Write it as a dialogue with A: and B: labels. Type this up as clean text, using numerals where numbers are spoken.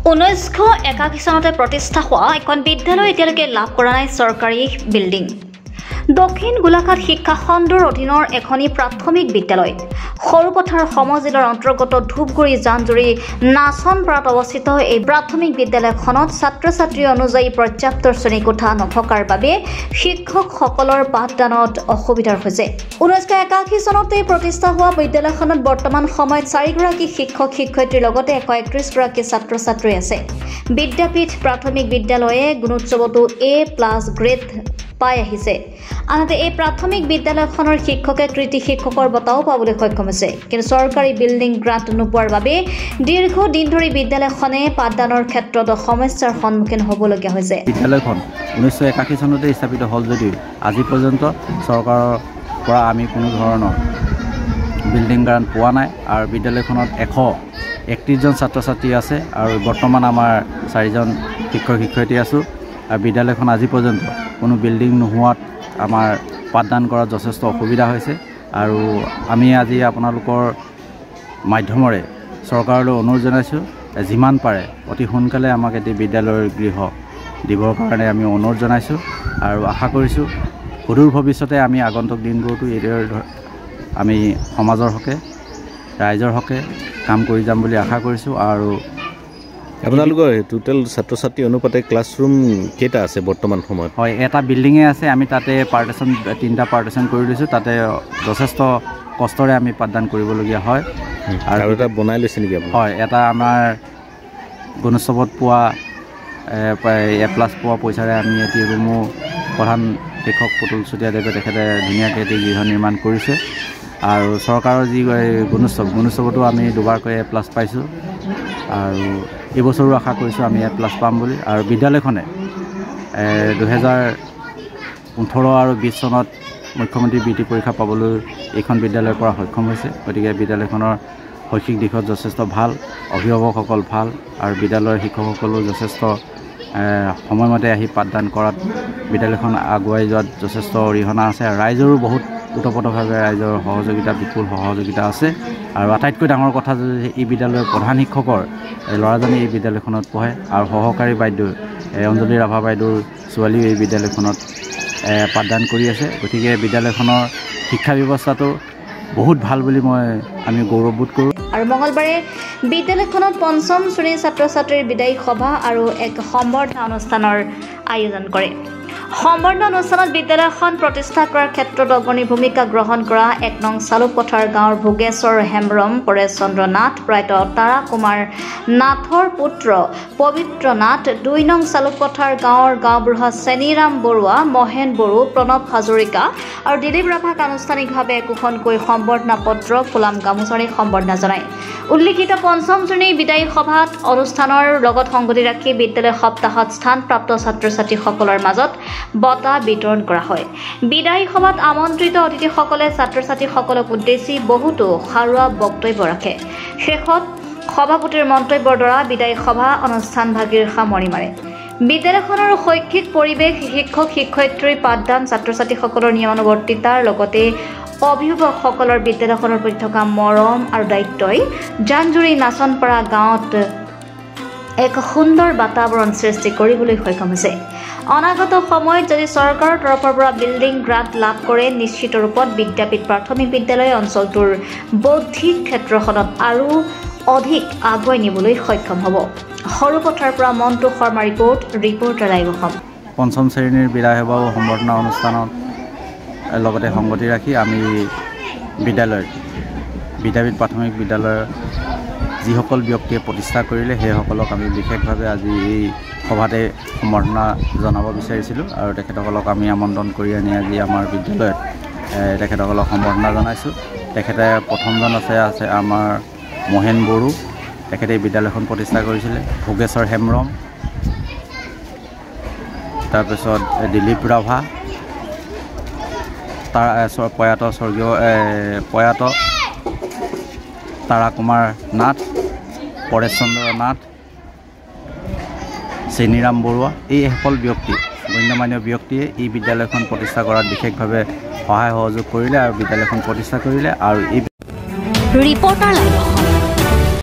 A: 1981 চনতে প্ৰতিষ্ঠা হোৱা এখন বিদ্যালয় এতিয়ালৈকে লাভ কৰা নাই চৰকাৰী বিল্ডিং। দক্ষিণ গোলাঘাট শিক্ষা খণ্ডৰ অধীনৰ এখনি প্ৰাথমিক বিদ্যালয় সৰুপথাৰ সমজিলৰ অন্তৰ্গত ধূপগুৰি জানজুৰি নাচনপাৰাত অৱস্থিত এই প্ৰাথমিক বিদ্যালয়খনত ছাত্ৰ-ছাত্ৰী অনুযায়ী পৰ্যাপ্ত শ্ৰেণীকোঠা নথকাৰ বাবে শিক্ষকসকলৰ পাঠদানত অসুবিধাৰ হৈছে। 1981 চনতে প্ৰতিষ্ঠা হোৱা বিদ্যালয়খনত বৰ্তমান সময়ত 4 গৰাকী শিক্ষক-শিক্ষয়িত্ৰীৰ লগতে 131 গৰাকী ছাত্ৰ-ছাত্ৰী আছে। বিদ্যাপীঠ প্ৰাথমিক বিদ্যালয়ে গুণোৎসৱতো A+ গ্ৰেড পাই আহিছে। আনহাতে এই প্ৰাথমিক বিদ্যালয়খনৰ শিক্ষকে কৃতি শিক্ষকৰ বঁটাও পাবলৈ সক্ষম হৈছে। কিন্তু চৰকাৰী বিল্ডিং গ্ৰাণ্ট নোপোৱাৰ বাবে দীৰ্ঘদিন ধৰি বিদ্যালয়খনে পাঠদানৰ ক্ষেত্ৰত সমস্যাৰ সন্মুখীন হ'বলগীয়া হৈছে।
B: বিদ্যালয়খন 1981 চনতে স্থাপিত হ'ল যদিও আজি পৰ্যন্ত চৰকাৰৰ পৰা আমি কোনো ধৰণৰ বিল্ডিং গ্ৰাণ্ট পোৱা নাই আৰু বিদ্যালয়খনত 131 জন ছাত্ৰ-ছাত্ৰী আছে আৰু বৰ্তমান আমাৰ 4 জন শিক্ষক-শিক্ষয়িত্ৰী আছোঁ আৰু বিদ্যালয়খন আজি পৰ্যন্ত কোনো বিল্ডিং নোহোৱাত আমাৰ পাঠদান কৰাত যথেষ্ট অসুবিধা হৈছে আৰু আমি আজি আপোনালোকৰ মাধ্যমেৰে চৰকাৰলৈ অনুৰোধ জনাইছোঁ যিমান পাৰে অতি সোনকালে আমাক এটি বিদ্যালয়ৰ গৃহ দিবৰ কাৰণে আমি অনুৰোধ জনাইছোঁ আৰু আশা কৰিছোঁ সুদূৰ ভৱিষ্যতে আমি আগন্তুক দিনবোৰতো এইদৰে আমি সমাজৰ হকে ৰাইজৰ হকে কাম কৰি যাম বুলি আশা কৰিছোঁ। আৰু
C: আপোনালোকৰ টোটেল ছাত্ৰ-ছাত্ৰী অনুপাতে ক্লাছৰুম কেইটা আছে বৰ্তমান সময়ত?
B: হয়, এটা বিল্ডিঙে আছে, আমি তাতে পাৰ্টিশ্যন 3টা পাৰ্টিশ্যন কৰি দিছোঁ। তাতে যথেষ্ট কষ্টৰে আমি পাঠদান কৰিবলগীয়া হয়
C: আৰু এটা বনাই লৈছে নেকি আপুনি?
B: হয়, এটা আমাৰ গুণোৎসৱত পোৱা A+ পোৱা পইচাৰে আমি এটি ৰুমো প্ৰধান শিক্ষক পুতুল চুতীয়াদেৱে তেখেতে ধুনীয়াকৈ এটি গৃহ নিৰ্মাণ কৰিছে আৰু চৰকাৰৰ যি গুণোৎসৱতো আমি দুবাৰকৈ A+ পাইছোঁ আৰু এইবছৰো আশা কৰিছোঁ আমি A+ পাম বুলি। আৰু বিদ্যালয়খনে 2018 আৰু 20 চনত মুখ্যমন্ত্ৰী বৃত্তি পৰীক্ষা পাবলৈ এইখন বিদ্যালয়ৰ পৰা সক্ষম হৈছে। গতিকে বিদ্যালয়খনৰ শৈক্ষিক দিশত যথেষ্ট ভাল, অভিভাৱকসকল ভাল আৰু বিদ্যালয়ৰ শিক্ষকসকলো যথেষ্ট সময়মতে আহি পাঠদান কৰাত বিদ্যালয়খন আগুৱাই যোৱাত যথেষ্ট অৰিহণা আছে আৰু ৰাইজৰো বহুত ওতপ্ৰোতভাৱে ৰাইজৰ সহযোগিতা, বিপুল সহযোগিতা আছে। আৰু আটাইতকৈ ডাঙৰ কথা যে এই বিদ্যালয়ৰ প্ৰধান শিক্ষকৰ ল'ৰাজনে এই বিদ্যালয়খনত পঢ়ে আৰু সহকাৰী বাইদেউ অঞ্জলি ৰাভা বাইদেউৰ ছোৱালীও এই বিদ্যালয়খনত পাঠদান কৰি আছে। গতিকে বিদ্যালয়খনৰ শিক্ষা ব্যৱস্থাটো বহুত ভাল বুলি আমি গৌৰৱবোধ কৰোঁ।
A: আৰু মঙলবাৰে বিদ্যালয়খনত 5ম শ্ৰেণীৰ ছাত্ৰ-ছাত্ৰীৰ বিদায়ী সভা আৰু এক সম্বৰ্ধনা অনুষ্ঠানৰ আয়োজন কৰে। সম্বৰ্ধনা অনুষ্ঠানত বিদ্যালয়খন প্ৰতিষ্ঠা কৰাৰ ক্ষেত্ৰত অগ্ৰণী ভূমিকা গ্ৰহণ কৰা 1 নং চালুকপথাৰ গাঁৱৰ ভোগেশ্বৰ হেমব্ৰম, পৰেশ চন্দ্ৰ নাথ, প্ৰয়াত তাৰা কুমাৰ নাথৰ পুত্ৰ পবিত্ৰ নাথ, 2 নং চালুকপথাৰ গাঁৱৰ গাঁওবুঢ়া চেনিৰাম বৰুৱা, মহেন বড়ো, প্ৰণৱ হাজৰিকা আৰু দিলীপ ৰাভাক আনুষ্ঠানিকভাৱে একোখনকৈ সম্বৰ্ধনা পত্ৰ, ফুলাম গামোচাৰে সম্বৰ্ধনা জনায়। উল্লিখিত 5ম শ্ৰেণীৰ বিদায়ী সভাত অনুষ্ঠানৰ লগত সংগতি ৰাখি বিদ্যালয় সপ্তাহত স্থানপ্ৰাপ্ত ছাত্ৰ-ছাত্ৰীসকলৰ মাজত বঁটা বিতৰণ কৰা হয়। বিদায়ী সভাত আমন্ত্ৰিত অতিথিসকলে ছাত্ৰ-ছাত্ৰীসকলক উদ্দেশ্যি বহুতো সাৰুৱা বক্তব্য ৰাখে। শেষত সভাপতিৰ মন্তব্যৰ দ্বাৰা বিদায়ী সভা অনুষ্ঠানভাগিৰ সামৰণি মাৰে। বিদ্যালয়খনৰ শৈক্ষিক পৰিৱেশ, শিক্ষক-শিক্ষয়িত্ৰীৰ পাঠদান, ছাত্ৰ-ছাত্ৰীসকলৰ নিয়মানুৱৰ্তিতাৰ লগতে অভিভাৱকসকলৰ বিদ্যালয়খনৰ প্ৰতি থকা মৰম আৰু দায়িত্বই জানজুৰি নাচনপাৰা গাঁৱত এক সুন্দৰ বাতাবৰণ সৃষ্টি কৰিবলৈ সক্ষম হৈছে। অনাগত সময়ত যদি চৰকাৰৰ তৰফৰ পৰা বিল্ডিং গ্ৰাণ্ট লাভ কৰে নিশ্চিত ৰূপত বিদ্যাপীঠ প্ৰাথমিক বিদ্যালয় অঞ্চলটোৰ বৌদ্ধিক ক্ষেত্ৰখনত আৰু অধিক আগুৱাই নিবলৈ সক্ষম হ'ব। সৰুপথাৰ পৰা মণ্টু শৰ্মা ৰিপৰ্টাৰ লাইভ অসম।
B: 5ম শ্ৰেণীৰ বিদায় সভা আৰু সম্বৰ্ধনা অনুষ্ঠানত লগতে সংগতি ৰাখি আমি বিদ্যাপীঠ প্ৰাথমিক বিদ্যালয়ৰ যিসকল ব্যক্তিয়ে প্ৰতিষ্ঠা কৰিলে সেইসকলক আমি বিশেষভাৱে আজি এই সভাতে সম্বৰ্ধনা জনাব বিচাৰিছিলোঁ আৰু তেখেতসকলক আমি আমন্ত্ৰণ কৰি আনি আজি আমাৰ বিদ্যালয়ত তেখেতসকলক সম্বৰ্ধনা জনাইছোঁ। তেখেতে প্ৰথমজন আছে আমাৰ মহেন বড়ো, তেখেতে বিদ্যালয়খন প্ৰতিষ্ঠা কৰিছিলে। ভোগেশ্বৰ হেমব্ৰম, তাৰপিছত দিলীপ ৰাভা, প্ৰয়াত তাৰা কুমাৰ নাথ, পৰেশ চন্দ্ৰ নাথ, চেনিৰাম বৰুৱা, এইসকল ব্যক্তি গণ্যমান্য ব্যক্তিয়ে এই বিদ্যালয়খন প্ৰতিষ্ঠা কৰাত বিশেষভাৱে সহায় সহযোগ কৰিলে আৰু বিদ্যালয়খন প্ৰতিষ্ঠা কৰিলে। আৰু এই
A: ৰিপৰ্টাৰ লাইভ